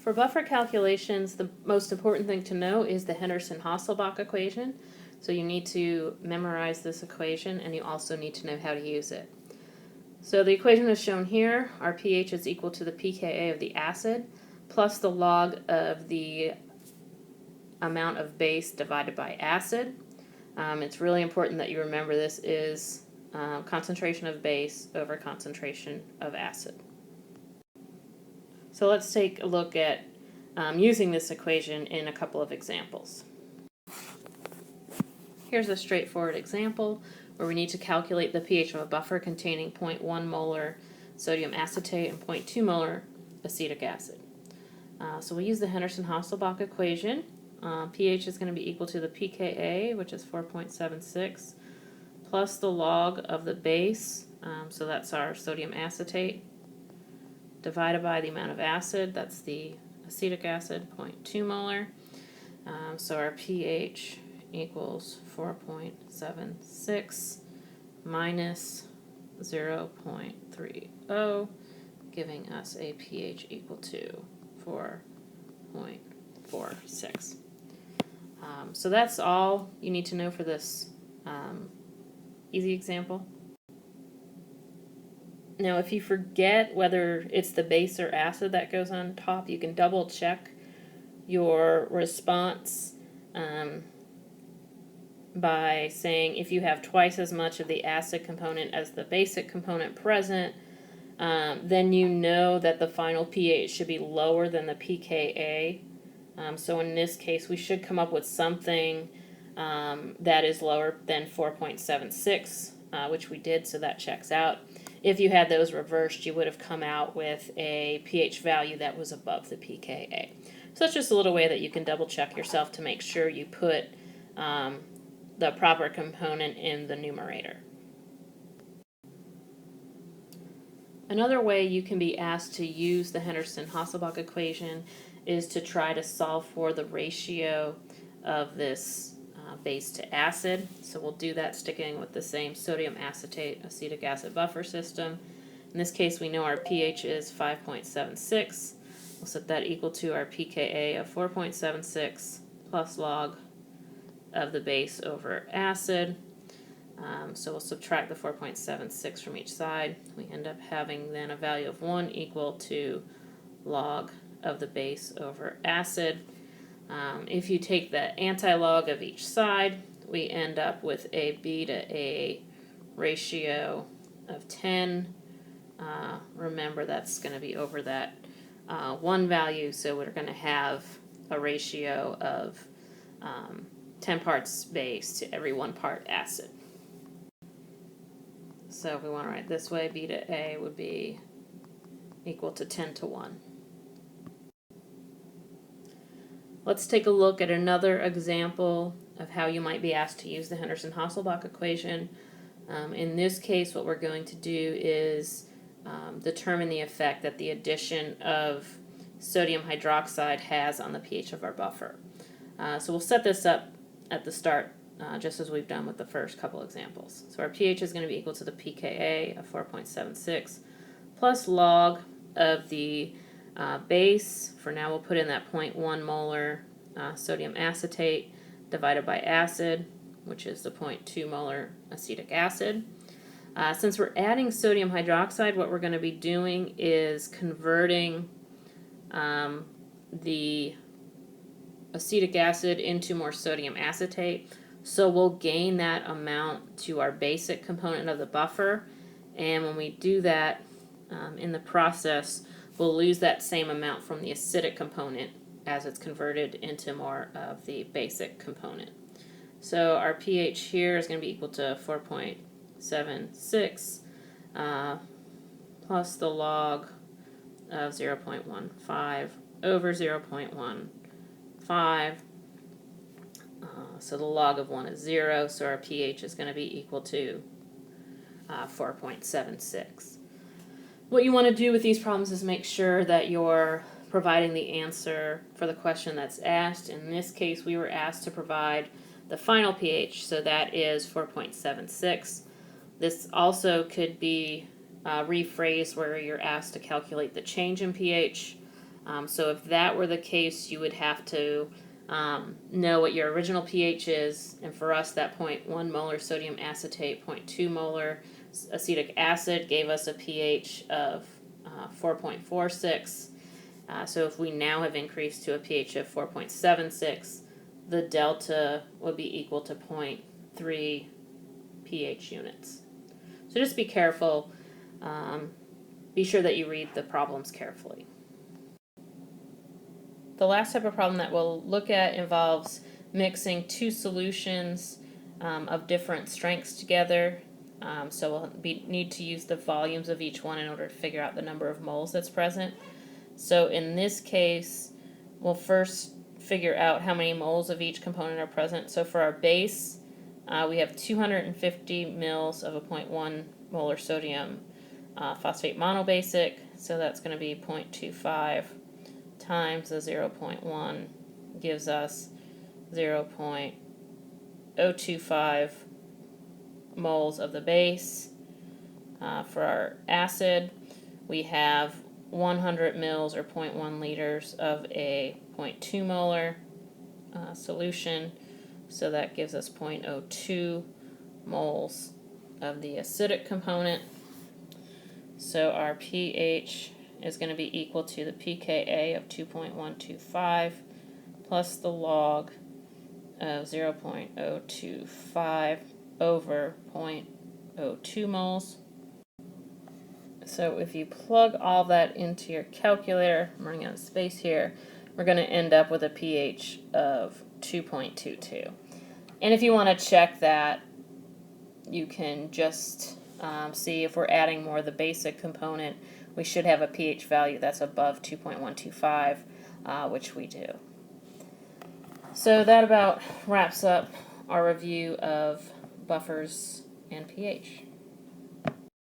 For buffer calculations, the most important thing to know is the Henderson-hasselbalch equation. So you need to memorize this equation, and you also need to know how to use it. So the equation is shown here. Our pH is equal to the pKa of the acid plus the log of the amount of base divided by acid. It's really important that you remember this is concentration of base over concentration of acid. So let's take a look at using this equation in a couple of examples. Here's a straightforward example where we need to calculate the pH of a buffer containing 0.1 molar sodium acetate and 0.2 molar acetic acid. So we'll use the Henderson-hasselbalch equation. pH is going to be equal to the pKa, which is 4.76, plus the log of the base, so that's our sodium acetate, divided by the amount of acid, that's the acetic acid, 0.2 molar. So our pH equals 4.76 minus 0.30, giving us a pH equal to 4.46. So that's all you need to know for this easy example. Now, if you forget whether it's the base or acid that goes on top, you can double check your response by saying if you have twice as much of the acid component as the basic component present, then you know that the final pH should be lower than the pKa. So in this case, we should come up with something that is lower than 4.76, which we did, so that checks out. If you had those reversed, you would have come out with a pH value that was above the pKa. So that's just a little way that you can double check yourself to make sure you put the proper component in the numerator. Another way you can be asked to use the Henderson-hasselbalch equation is to try to solve for the ratio of this base to acid. So we'll do that sticking with the same sodium acetate acetic acid buffer system. In this case, we know our pH is 5.76. We'll set that equal to our pKa of 4.76 plus log of the base over acid. So we'll subtract the 4.76 from each side. We end up having then a value of 1 equal to log of the base over acid. If you take the anti-log of each side, we end up with a B to A ratio of 10. Remember, that's going to be over that 1 value, so we're going to have a ratio of 10 parts base to every 1 part acid. So if we want to write this way, B to A would be equal to 10 to 1. Let's take a look at another example of how you might be asked to use the Henderson-hasselbalch equation. In this case, what we're going to do is determine the effect that the addition of sodium hydroxide has on the pH of our buffer. So we'll set this up at the start, just as we've done with the first couple examples. So our pH is going to be equal to the pKa of 4.76 plus log of the base. For now, we'll put in that 0.1 molar sodium acetate divided by acid, which is the 0.2 molar acetic acid. Since we're adding sodium hydroxide, what we're going to be doing is converting the acetic acid into more sodium acetate. So we'll gain that amount to our basic component of the buffer, and when we do that in the process, we'll lose that same amount from the acidic component as it's converted into more of the basic component. So our pH here is going to be equal to 4.76 plus the log of 0.15 over 0.15. So the log of 1 is 0, so our pH is going to be equal to 4.76. What you want to do with these problems is make sure that you're providing the answer for the question that's asked. In this case, we were asked to provide the final pH, so that is 4.76. This also could be rephrased where you're asked to calculate the change in pH. So if that were the case, you would have to know what your original pH is, and for us that 0.1 molar sodium acetate, 0.2 molar acetic acid gave us a pH of 4.46. So if we now have increased to a pH of 4.76, the delta would be equal to 0.3 pH units. So just be careful. Be sure that you read the problems carefully. The last type of problem that we'll look at involves mixing two solutions of different strengths together. So we'll need to use the volumes of each one in order to figure out the number of moles that's present. So in this case, we'll first figure out how many moles of each component are present. So for our base, we have 250 mils of a 0.1 molar sodium phosphate monobasic, so that's going to be 0.25 times the 0.1 gives us 0.025 moles of the base. For our acid, we have 100 mils or 0.1 liters of a 0.2 molar solution, so that gives us 0.02 moles of the acidic component. So our pH is going to be equal to the pKa of 2.125 plus the log of 0.025 over 0.02 moles. So if you plug all that into your calculator, I'm running out of space here, we're going to end up with a pH of 2.22. And if you want to check that, you can just see if we're adding more of the basic component, we should have a pH value that's above 2.125, which we do. So that about wraps up our review of buffers and pH.